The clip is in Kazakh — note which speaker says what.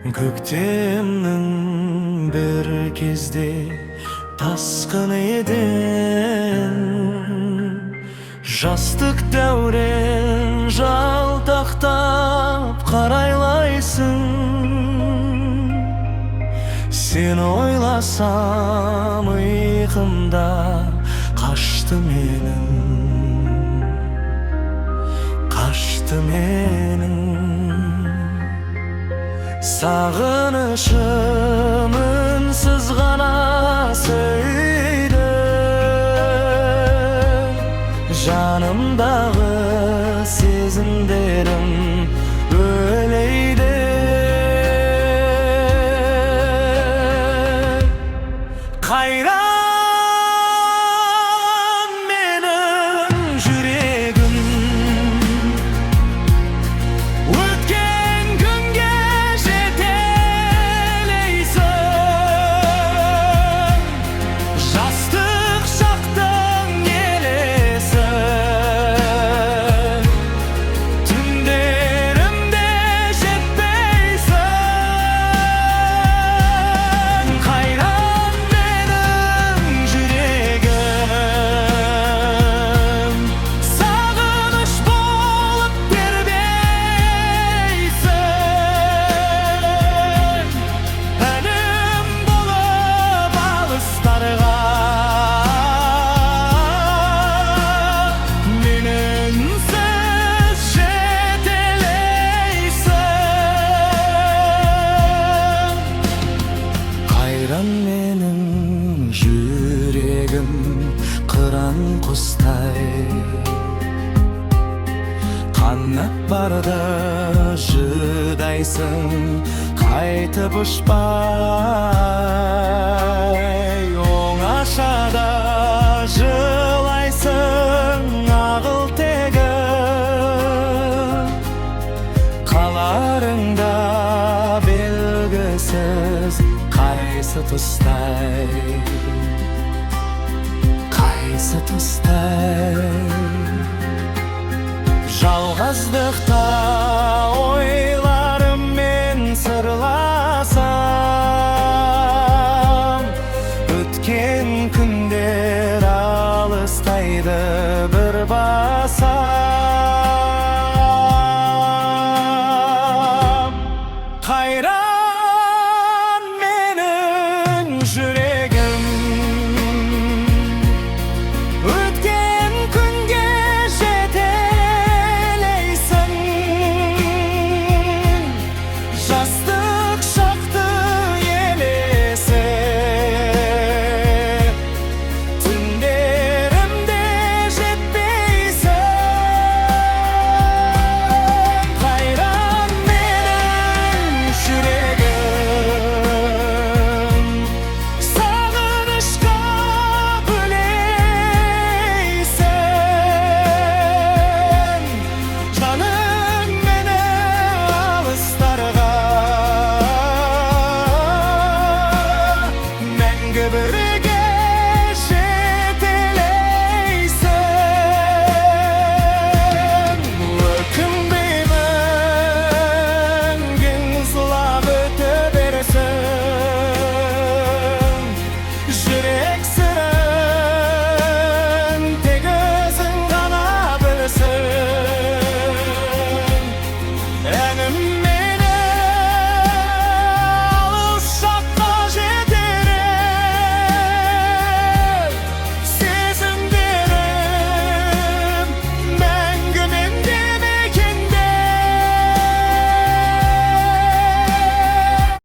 Speaker 1: Көктемнің бір кезде тасқын едің, жастық дәурен жалтақтап қарайлайсың. Сені ойласам ұйқымда қашты менің сағынышым үнсіз ғана сөйді. Жанымдағы сезімдерім өлейді. Қайран менің жүрегім, өткен күнге жетелейсің. Жастық шақтың елесі түндерімде жетпейсің. Қайран менің жүрегім, сағыныш болып тербейсің. Әнім болып алыстарға мен үнсіз жетелейсің. Қайран менің жүрегім, қыран құстай қанат барда жүдайсың, қайтып ұшпай. Оңашада жылайсың, ағыл тегі қаларыңда белгісіз. Қайсы тұстай, қайсы тұстай жалғыздықта